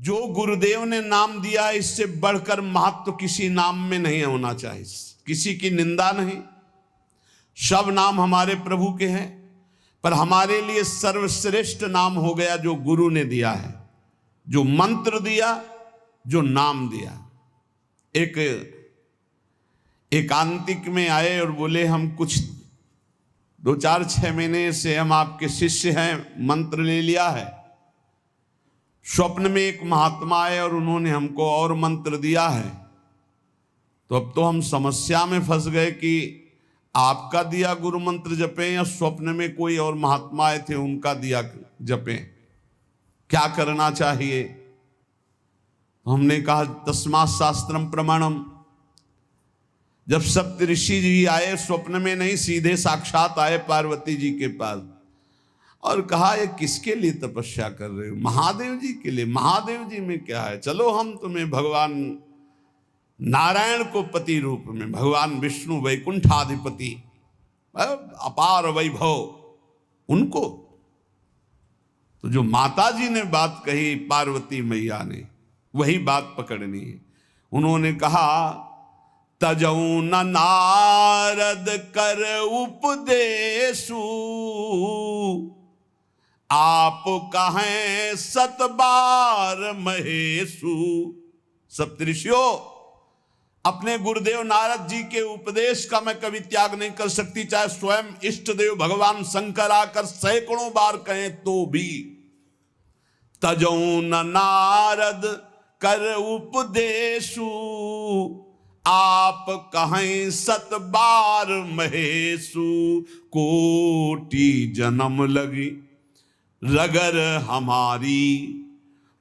जो गुरुदेव ने नाम दिया इससे बढ़कर महत्व किसी नाम में नहीं होना चाहिए, किसी की निंदा नहीं। सब नाम हमारे प्रभु के हैं, पर हमारे लिए सर्वश्रेष्ठ नाम हो गया जो गुरु ने दिया है, जो मंत्र दिया, जो नाम दिया। एक एकांतिक में आए और बोले हम कुछ 2-4-6 महीने से हम आपके शिष्य हैं, मंत्र ले लिया है। स्वप्न में एक महात्मा आए और उन्होंने हमको और मंत्र दिया है, तो अब तो हम समस्या में फंस गए कि आपका दिया गुरु मंत्र जपें या स्वप्न में कोई और महात्मा आए थे उनका दिया जपें, क्या करना चाहिए। हमने कहा तस्मात् शास्त्रम प्रमाणम। जब सप्त ऋषि जी आए, स्वप्न में नहीं सीधे साक्षात आए पार्वती जी के पास और कहा ये किसके लिए तपस्या कर रहे हो? महादेव जी के लिए। महादेव जी में क्या है, चलो हम तुम्हें भगवान नारायण को पति रूप में, भगवान विष्णु वैकुंठाधिपति अपार वैभव उनको। तो जो माता जी ने बात कही पार्वती मैया ने, वही बात पकड़नी है। उन्होंने कहा तजऊ न नारद कर उपदेशु, आप कहें 7 बार महेशु। सप्तऋषियों, अपने गुरुदेव नारद जी के उपदेश का मैं कभी त्याग नहीं कर सकती, चाहे स्वयं इष्ट देव भगवान शंकर आकर सैकड़ों बार कहें तो भी। तजऊ न नारद कर उपदेशु, आप कहें 7 बार महेशु। कोटि जन्म लगी रगर हमारी,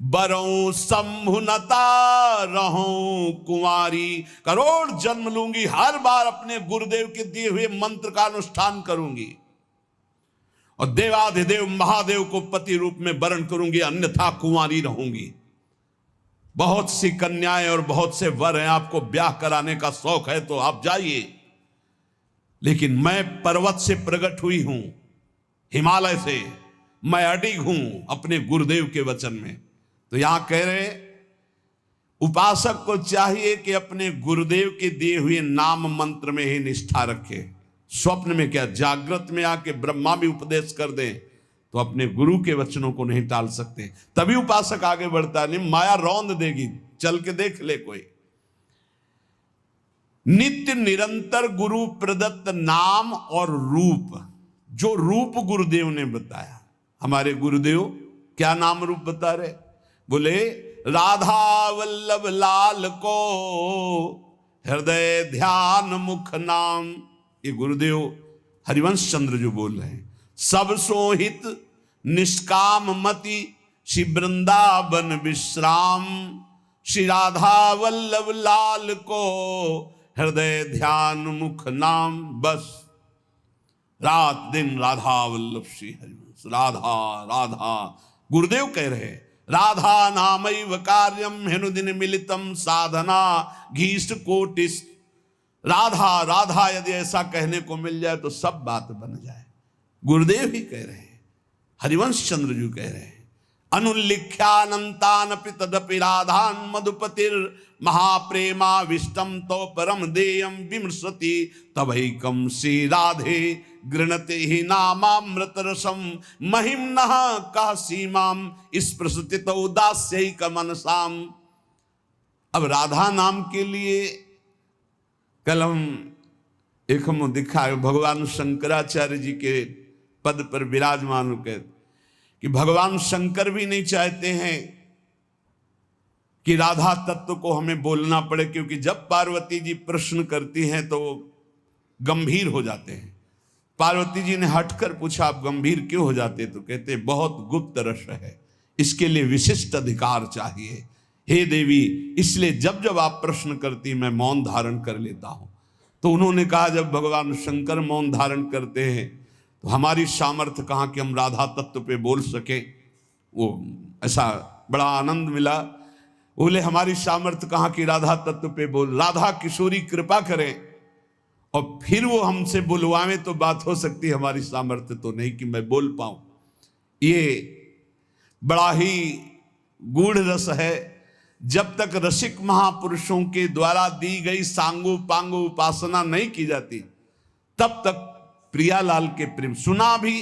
बरों संभुनता रहूं कुंवारी। करोड़ जन्म लूंगी, हर बार अपने गुरुदेव के दिए हुए मंत्र का अनुष्ठान करूंगी और देवाधिदेव महादेव को पति रूप में वरण करूंगी, अन्यथा कुंवारी रहूंगी। बहुत सी कन्याएं और बहुत से वर हैं, आपको ब्याह कराने का शौक है तो आप जाइए, लेकिन मैं पर्वत से प्रकट हुई हूं, हिमालय से, मैं अडिग हूं अपने गुरुदेव के वचन में। तो यहां कह रहे उपासक को चाहिए कि अपने गुरुदेव के दिए हुए नाम मंत्र में ही निष्ठा रखे। स्वप्न में क्या, जागृत में आके ब्रह्मा भी उपदेश कर दें तो अपने गुरु के वचनों को नहीं टाल सकते, तभी उपासक आगे बढ़ता। नहीं माया रौंद देगी, चल के देख ले कोई। नित्य निरंतर गुरु प्रदत्त नाम और रूप, जो रूप गुरुदेव ने बताया। हमारे गुरुदेव क्या नाम रूप बता रहे? बोले राधा वल्लभ लाल को हृदय ध्यान मुख नाम। ये गुरुदेव हरिवंश चंद्र जो बोल रहे हैं। सब सोहित निष्काम मति श्री वृंदावन विश्राम, श्री राधा वल्लभ लाल को हृदय ध्यान मुख नाम। बस रात दिन राधा वल्लभ श्री हरिवंश, राधा राधा। गुरुदेव कह रहे राधा नामैव कार्यम हेनुदिन मिलितम साधना घीष्ट कोटिस। राधा राधा यदि ऐसा कहने को मिल जाए तो सब बात बन जाए। गुरुदेव ही कह रहे हैं, हरिवंश चंद्र जी कह रहे हैं। अनुल्लिख्यानंतानपि तदपि राधान मधुपतिर महाप्रेमा विष्टम तो परम देयम विमृशति तवैकम श्री राधे गृणते ही नामामृत रसम महिम्नः कह सीमाम स्पृशति उदास्यैक मनसाम। अब राधा नाम के लिए कल हम दिखा भगवान शंकराचार्य जी के पद पर विराजमान होकर कि भगवान शंकर भी नहीं चाहते हैं कि राधा तत्व को हमें बोलना पड़े, क्योंकि जब पार्वती जी प्रश्न करती हैं तो गंभीर हो जाते हैं। पार्वती जी ने हटकर पूछा आप गंभीर क्यों हो जाते? तो कहते बहुत गुप्त रस है, इसके लिए विशिष्ट अधिकार चाहिए हे देवी, इसलिए जब जब आप प्रश्न करती मैं मौन धारण कर लेता हूं। तो उन्होंने कहा जब भगवान शंकर मौन धारण करते हैं तो हमारी सामर्थ्य कहाँ कि हम राधा तत्व पे बोल सके। वो ऐसा बड़ा आनंद मिला। बोले हमारी सामर्थ्य कहाँ कि राधा तत्व पे बोल, राधा किशोरी कृपा करें और फिर वो हमसे बुलवावे तो बात हो सकती, हमारी सामर्थ्य तो नहीं कि मैं बोल पाऊं। ये बड़ा ही गूढ़ रस है। जब तक रसिक महापुरुषों के द्वारा दी गई सांगो पांगो उपासना नहीं की जाती, तब तक प्रियालाल के प्रेम सुना भी।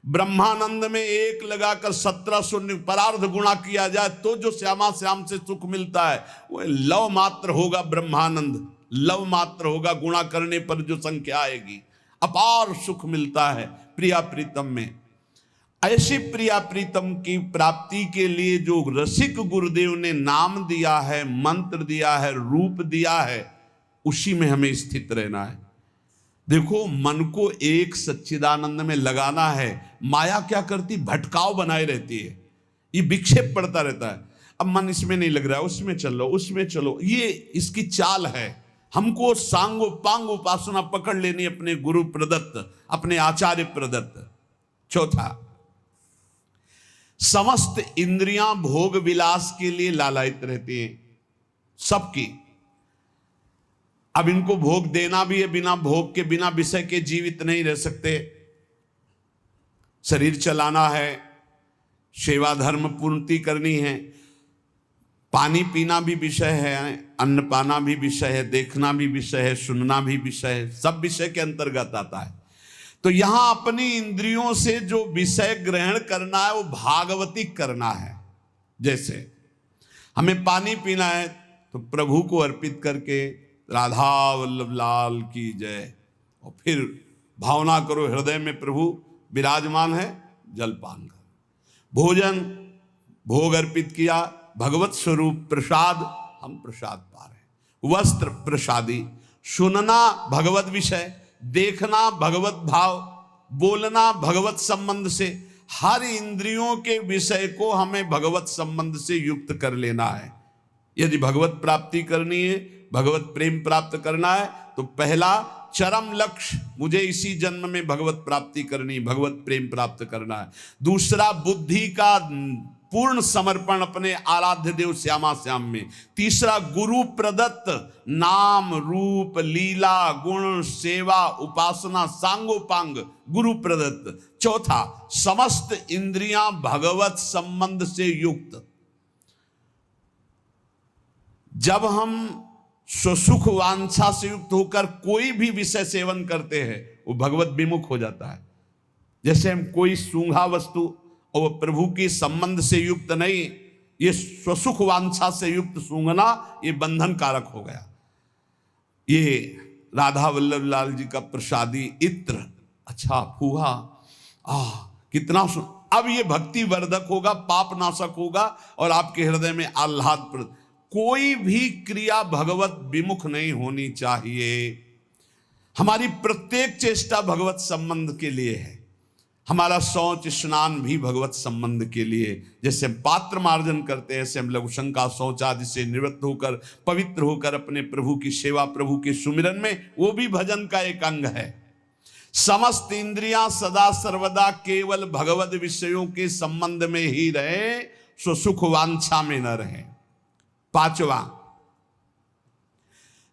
ब्रह्मानंद में एक लगाकर 1700 परार्ध गुणा किया जाए तो जो श्यामा श्याम से सुख मिलता है वो लव मात्र होगा। ब्रह्मानंद लव मात्र होगा, गुणा करने पर जो संख्या आएगी, अपार सुख मिलता है प्रिया प्रीतम में। ऐसी प्रिया प्रीतम की प्राप्ति के लिए जो रसिक गुरुदेव ने नाम दिया है, मंत्र दिया है, रूप दिया है, उसी में हमें स्थित रहना है। देखो, मन को एक सच्चिदानंद में लगाना है। माया क्या करती, भटकाव बनाए रहती है, ये विक्षेप पड़ता रहता है। अब मन इसमें नहीं लग रहा है, उसमें चलो, उसमें चलो, ये इसकी चाल है। हमको सांगो पांग उपासना पकड़ लेनी अपने गुरु प्रदत्त, अपने आचार्य प्रदत्त। चौथा, समस्त इंद्रियां भोग विलास के लिए लालायित रहती हैं, सबकी। अब इनको भोग देना भी है, बिना भोग के, बिना विषय के जीवित नहीं रह सकते। शरीर चलाना है, सेवा धर्म पूर्ति करनी है, पानी पीना भी विषय है, अन्न पाना भी विषय है, देखना भी विषय है, सुनना भी विषय है, सब विषय के अंतर्गत आता है। तो यहां अपनी इंद्रियों से जो विषय ग्रहण करना है वो भागवतिक करना है। जैसे हमें पानी पीना है तो प्रभु को अर्पित करके राधा वल्लभ लाल की जय, और फिर भावना करो हृदय में प्रभु विराजमान है, जलपान करो। भोजन भोग अर्पित किया, भगवत स्वरूप प्रसाद, हम प्रसाद पा रहे हैं। वस्त्र प्रसादी, सुनना भगवत विषय, देखना भगवत भाव, बोलना भगवत संबंध से। हर इंद्रियों के विषय को हमें भगवत संबंध से युक्त कर लेना है। यदि भगवत प्राप्ति करनी है, भगवत प्रेम प्राप्त करना है, तो पहला चरम लक्ष्य मुझे इसी जन्म में भगवत प्राप्ति करनी, भगवत प्रेम प्राप्त करना है। दूसरा, बुद्धि का पूर्ण समर्पण अपने आराध्य देव श्यामा श्याम में। तीसरा, गुरु प्रदत्त नाम रूप लीला गुण सेवा उपासना सांगोपांग गुरु प्रदत्त। चौथा, समस्त इंद्रियां भगवत संबंध से युक्त। जब हम स्वसुख वांछा से युक्त होकर कोई भी विषय सेवन करते हैं, वो भगवत विमुख हो जाता है। जैसे हम कोई सूंघा वस्तु और वो प्रभु के संबंध से युक्त नहीं, ये स्वसुख वांछा से युक्त सूंघना, ये बंधन कारक हो गया। ये राधा वल्लभ लाल जी का प्रसादी इत्र, अच्छा फूहा, कितना अब ये भक्ति वर्धक होगा, पाप नाशक होगा और आपके हृदय में आह्लाद। कोई भी क्रिया भगवत विमुख नहीं होनी चाहिए। हमारी प्रत्येक चेष्टा भगवत संबंध के लिए है। हमारा शौच स्नान भी भगवत संबंध के लिए। जैसे हम पात्र मार्जन करते हैं, ऐसे हम लघु शंका शौच आदि से निवृत्त होकर पवित्र होकर अपने प्रभु की सेवा, प्रभु के सुमिरन में, वो भी भजन का एक अंग है। समस्त इंद्रियां सदा सर्वदा केवल भगवत विषयों के संबंध में ही रहे, सो सुख वांछा में न रहे। पांचवा,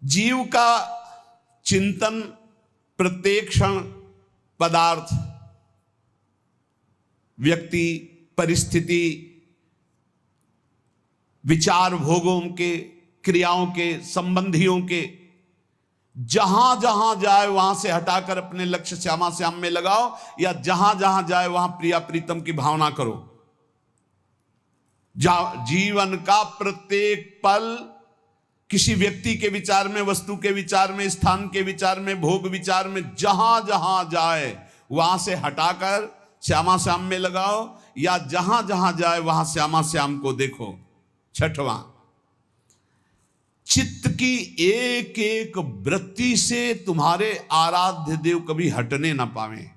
जीव का चिंतन प्रत्येक क्षण पदार्थ, व्यक्ति, परिस्थिति, विचार, भोगों के, क्रियाओं के, संबंधियों के, जहां जहां जाए वहां से हटाकर अपने लक्ष्य श्यामा श्याम में लगाओ, या जहां जहां जाए वहां प्रिया प्रीतम की भावना करो। जीवन का प्रत्येक पल किसी व्यक्ति के विचार में, वस्तु के विचार में, स्थान के विचार में, भोग विचार में, जहां जहां जाए वहां से हटाकर श्यामा श्याम में लगाओ, या जहां जहां जाए वहां श्यामा श्याम को देखो। छठवां, चित्त की एक एक वृत्ति से तुम्हारे आराध्य देव कभी हटने ना पावे।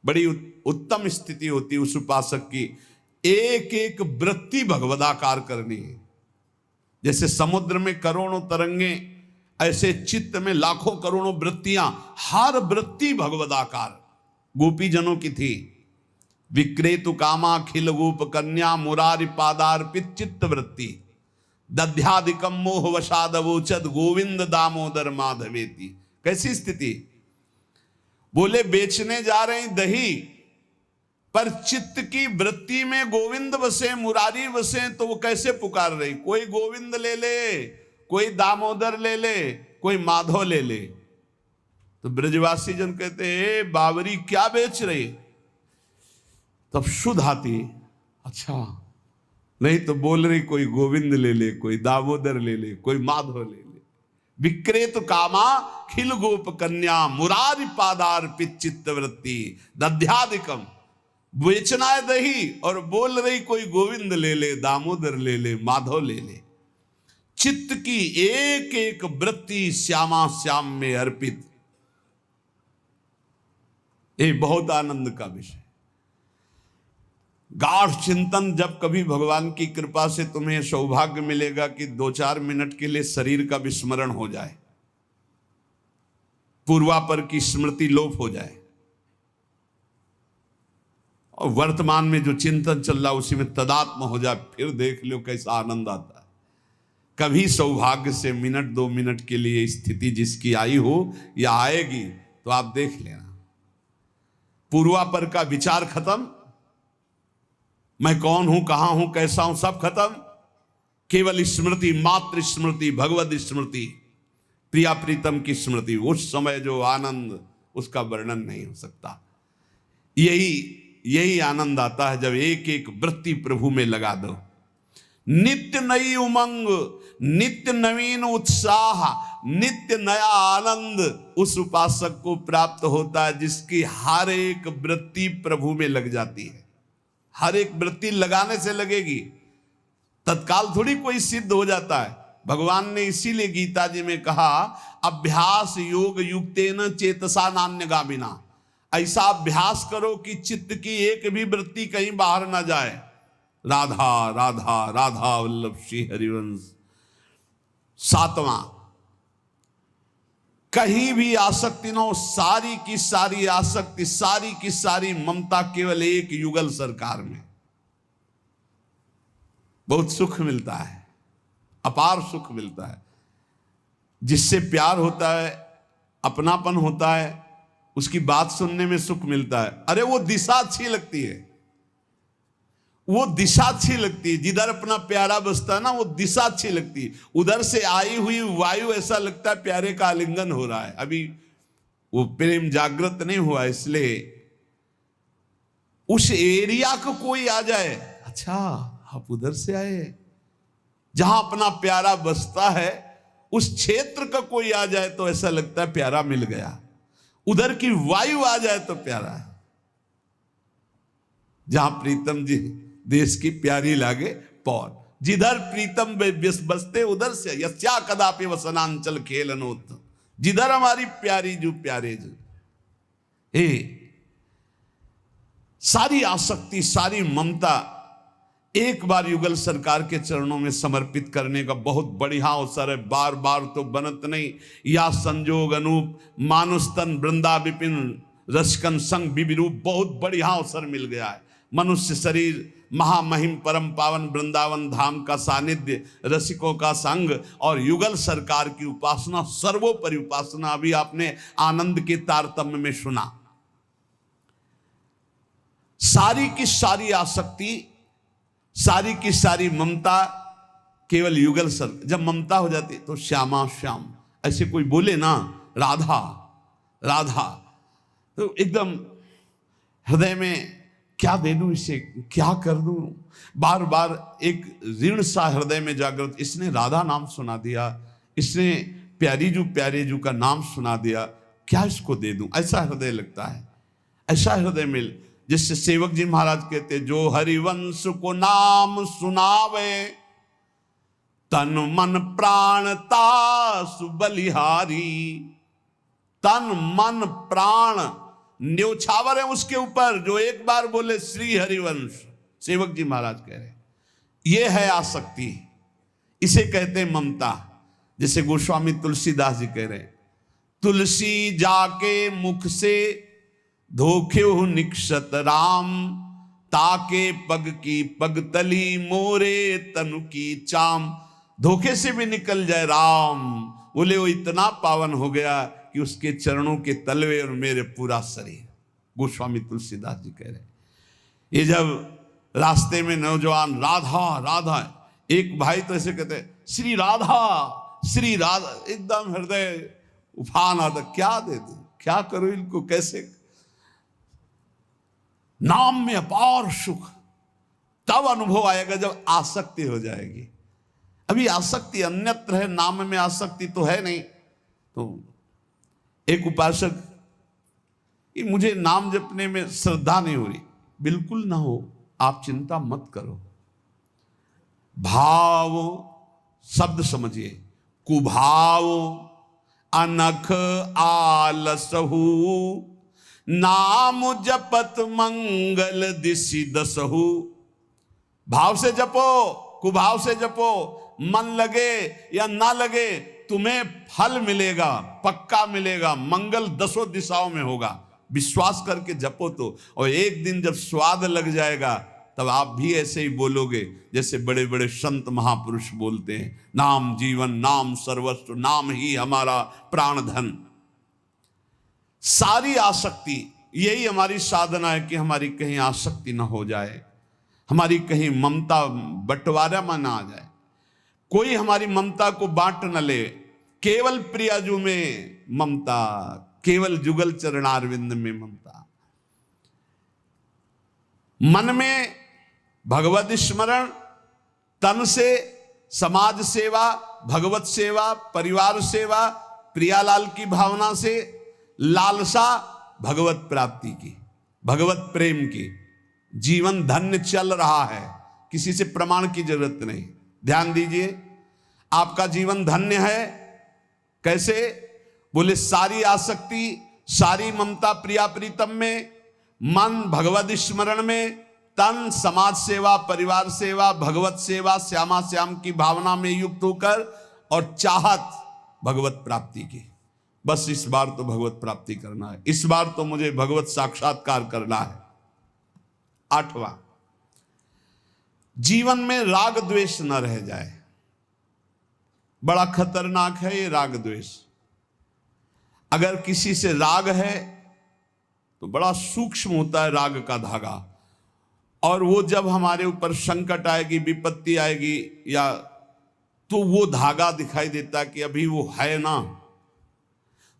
बड़ी उत्तम स्थिति होती है उस उपासक की। एक एक वृत्ति भगवदाकार करनी है। जैसे समुद्र में करोड़ों तरंगे, ऐसे चित्त में लाखों करोड़ों वृत्तियां, हर वृत्ति भगवदाकार। गोपी जनों की थी। विक्रेतु कामा खिल गोप कन्या मुरारी पादार्पित चित्त वृत्ति दध्यादिकम मोह वशादवोचद गोविंद दामोदर माधवेति। कैसी स्थिति? बोले बेचने जा रहे हैं दही, पर चित्त की वृत्ति में गोविंद बसे, मुरारी बसे, तो वो कैसे पुकार रही? कोई गोविंद ले ले, कोई दामोदर ले ले, कोई माधव ले ले। तो ब्रजवासी जन कहते हैं बावरी क्या बेच रही? तब शुद्ध आती, अच्छा नहीं तो बोल रही कोई गोविंद ले ले, कोई दामोदर ले ले, कोई माधव ले ले। विक्रेत कामा खिल गोप कन्या मुरारी पादार्पित चित्त वृत्ति दध्यादिकम। बेचना है दही और बोल रही कोई गोविंद ले ले, दामोदर ले ले, माधव ले ले। चित्त की एक एक वृत्ति श्यामा श्याम में अर्पित, ये बहुत आनंद का विषय। गाढ़ चिंतन, जब कभी भगवान की कृपा से तुम्हें सौभाग्य मिलेगा कि 2-4 मिनट के लिए शरीर का विस्मरण हो जाए, पूर्वापर की स्मृति लोप हो जाए और वर्तमान में जो चिंतन चल रहा उसी में तदात्म हो जाए, फिर देख लो कैसा आनंद आता है। कभी सौभाग्य से मिनट 2 मिनट के लिए स्थिति जिसकी आई हो या आएगी तो आप देख लेना, पूर्वापर का विचार खत्म, मैं कौन हूं, कहां हूं, कैसा हूं, सब खत्म। केवल स्मृति, मात्र स्मृति, भगवत स्मृति, प्रिया प्रीतम की स्मृति। उस समय जो आनंद उसका वर्णन नहीं हो सकता। यही आनंद आता है जब एक एक वृत्ति प्रभु में लगा दो। नित्य नई उमंग, नित्य नवीन उत्साह, नित्य नया आनंद उस उपासक को प्राप्त होता है जिसकी हर एक वृत्ति प्रभु में लग जाती है। हर एक वृत्ति लगाने से लगेगी, तत्काल थोड़ी कोई सिद्ध हो जाता है। भगवान ने इसीलिए गीता जी में कहा अभ्यास योग युक्तेन चेतसा नान्यगामिना। ऐसा अभ्यास करो कि चित्त की एक भी वृत्ति कहीं बाहर ना जाए। राधा राधा राधा वल्लभ श्री हरिवंश। 7वां, कहीं भी आसक्ति ना हो, सारी की सारी आसक्ति, सारी की सारी ममता केवल एक युगल सरकार में। बहुत सुख मिलता है, अपार सुख मिलता है। जिससे प्यार होता है, अपनापन होता है, उसकी बात सुनने में सुख मिलता है। अरे वो दिशा अच्छी लगती है, वो दिशा अच्छी लगती है। जिधर अपना प्यारा बसता है ना, वो दिशा अच्छी लगती है। उधर से आई हुई वायु ऐसा लगता है प्यारे का आलिंगन हो रहा है। अभी वो प्रेम जागृत नहीं हुआ, इसलिए उस एरिया को कोई आ जाए, अच्छा आप उधर से आए, जहां अपना प्यारा बसता है उस क्षेत्र का कोई आ जाए तो ऐसा लगता है प्यारा मिल गया। उधर की वायु आ जाए तो प्यारा है। जहां प्रीतम जी देश की प्यारी लागे पौर, जिधर प्रीतम बसते उधर से यस्या कदापि वसनांचल खेलनोत। जिधर हमारी प्यारी जो प्यारे जो, सारी आसक्ति, सारी ममता एक बार युगल सरकार के चरणों में समर्पित करने का बहुत बढ़िया अवसर है। बार बार तो बनत नहीं। या संजोग अनूप मानुस्तन वृंदा विपिन रसकन संग विविरूप, बहुत बढ़िया अवसर मिल गया है। मनुष्य शरीर, महामहिम परम पावन वृंदावन धाम का सानिध्य, रसिकों का संग और युगल सरकार की उपासना, सर्वोपरि उपासना। अभी आपने आनंद के तारतम्य में सुना। सारी की सारी आसक्ति, सारी की सारी ममता केवल युगल सर। जब ममता हो जाती तो श्यामा श्याम, ऐसे कोई बोले ना राधा राधा, तो एकदम हृदय में क्या दे दूं इसे, क्या कर दूं, बार बार एक ऋण सा हृदय में जागृत। इसने राधा नाम सुना दिया, इसने प्यारे जू का नाम सुना दिया, क्या इसको दे दूं, ऐसा हृदय लगता है। ऐसा हृदय मिल, जिससे सेवक जी महाराज कहते, जो हरिवंश को नाम सुनावे तन मन प्राण तासु बलिहारी। तन मन प्राण न्योछावर है उसके ऊपर, जो एक बार बोले श्री हरिवंश। सेवक जी महाराज कह रहे ये है आसक्ति, इसे कहते हैं ममता। जैसे गोस्वामी तुलसीदास जी कह रहे, तुलसी जाके मुख से धोखे निक्षत राम, ताके पग की पगतली मोरे तनु की चाम। धोखे से भी निकल जाए राम, बोले वो इतना पावन हो गया कि उसके चरणों के तलवे और मेरे पूरा शरीर। गोस्वामी तुलसीदास जी कह रहे ये जब रास्ते में नौजवान राधा राधा, एक भाई तो ऐसे कहते श्री राधा श्री राधा, एकदम हृदय उफान आता, क्या दे दूं, क्या करूं इनको, कैसे। नाम में अपार सुख तब अनुभव आएगा जब आसक्ति हो जाएगी। अभी आसक्ति अन्यत्र है, नाम में आसक्ति तो है नहीं। तो एक उपासक कि मुझे नाम जपने में श्रद्धा नहीं हो रही, बिल्कुल ना हो, आप चिंता मत करो। भाव शब्द समझिए, कुभाव अनख आलसहु, नाम जपत मंगल दिशि दसहु। भाव से जपो, कुभाव से जपो, मन लगे या ना लगे तुम्हें फल मिलेगा, पक्का मिलेगा, मंगल दसों दिशाओं में होगा। विश्वास करके जपो तो, और एक दिन जब स्वाद लग जाएगा तब आप भी ऐसे ही बोलोगे जैसे बड़े बड़े संत महापुरुष बोलते हैं, नाम जीवन, नाम सर्वस्व, नाम ही हमारा प्राण धन। सारी आसक्ति, यही हमारी साधना है कि हमारी कहीं आसक्ति ना हो जाए, हमारी कहीं ममता बंटवारा में ना आ जाए, कोई हमारी ममता को बांट न ले। केवल प्रियाजू में ममता, केवल जुगल चरणारविंद में ममता। मन में भगवत स्मरण, तन से समाज सेवा, भगवत सेवा, परिवार सेवा, प्रियालाल की भावना से लालसा भगवत प्राप्ति की, भगवत प्रेम की। जीवन धन्य चल रहा है, किसी से प्रमाण की जरूरत नहीं। ध्यान दीजिए, आपका जीवन धन्य है। कैसे? बोले सारी आसक्ति, सारी ममता प्रिया प्रीतम में, मन भगवत स्मरण में, तन समाज सेवा, परिवार सेवा, भगवत सेवा, श्यामा श्याम की भावना में युक्त होकर, और चाहत भगवत प्राप्ति की। बस इस बार तो भगवत प्राप्ति करना है, इस बार तो मुझे भगवत साक्षात्कार करना है। 8वां, जीवन में राग द्वेष न रह जाए। बड़ा खतरनाक है ये राग द्वेष। अगर किसी से राग है तो बड़ा सूक्ष्म होता है राग का धागा, और वो जब हमारे ऊपर संकट आएगी, विपत्ति आएगी, या तो वो धागा दिखाई देता कि अभी वो है ना।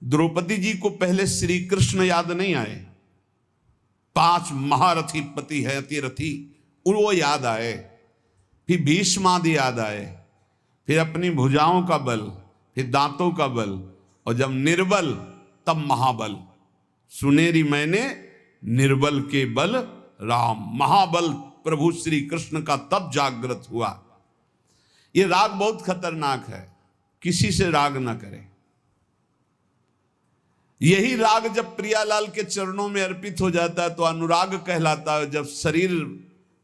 द्रौपदी जी को पहले श्री कृष्ण याद नहीं आए, 5 महारथी पति है अतिरथी, वो याद आए, फिर भीष्म आदि याद आए, फिर अपनी भुजाओं का बल, फिर दांतों का बल, और जब निर्बल तब महाबल। सुनेरी मैंने निर्बल के बल राम, महाबल प्रभु श्री कृष्ण का तब जागृत हुआ। ये राग बहुत खतरनाक है, किसी से राग ना करें। यही राग जब प्रियालाल के चरणों में अर्पित हो जाता है तो अनुराग कहलाता है। जब शरीर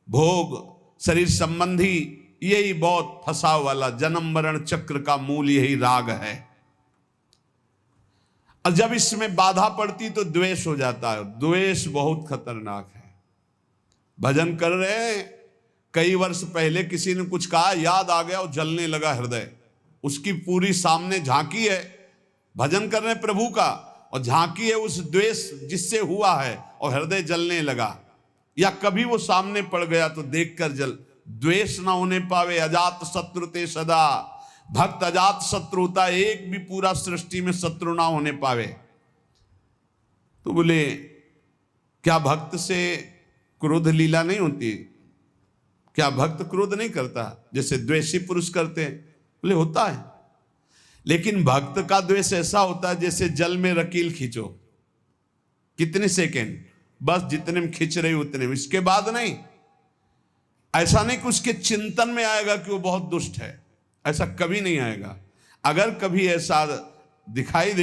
भोग, शरीर संबंधी, यही बहुत फंसा वाला जन्म मरण चक्र का मूल यही राग है। और जब इसमें बाधा पड़ती तो द्वेष हो जाता है। द्वेष बहुत खतरनाक है। भजन कर रहे हैं, कई वर्ष पहले किसी ने कुछ कहा, याद आ गया और जलने लगा हृदय। उसकी पूरी सामने झांकी है, भजन कर रहे हैं प्रभु का, और झांकी है उस द्वेष जिससे हुआ है, और हृदय जलने लगा। या कभी वो सामने पड़ गया तो देखकर जल। द्वेष ना होने पावे, अजात शत्रु ते सदा। भक्त अजात शत्रु होता, एक भी पूरा सृष्टि में शत्रु ना होने पावे। तो बोले क्या भक्त से क्रोध लीला नहीं होती? क्या भक्त क्रोध नहीं करता जैसे द्वेषी पुरुष करते हैं? बोले होता है, लेकिन भक्त का द्वेष ऐसा होता है जैसे जल में रकील खींचो, कितने सेकेंड, बस जितने में खींच रही उतने में, इसके बाद नहीं। ऐसा नहीं कि उसके चिंतन में आएगा कि वो बहुत दुष्ट है, ऐसा कभी नहीं आएगा। अगर कभी ऐसा दिखाई दे